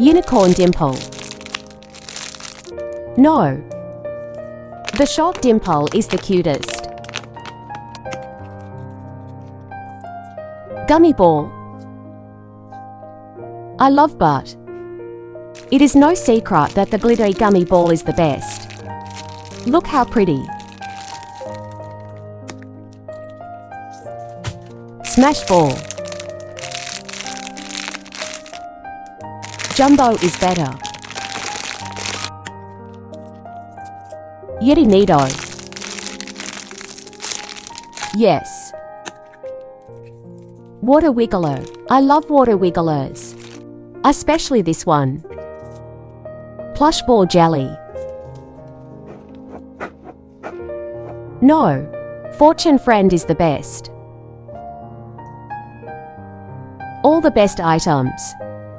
Unicorn dimple. No. The shark dimple is the cutest. Gummy ball. I love but. It is no secret that the glittery gummy ball is the best. Look how pretty. Smash ball. Jumbo is better. Yeti Nido. Yes. Water wiggler. I love water wigglers. Especially this one. Plush ball jelly. No. Fortune friend is the best. All the best items.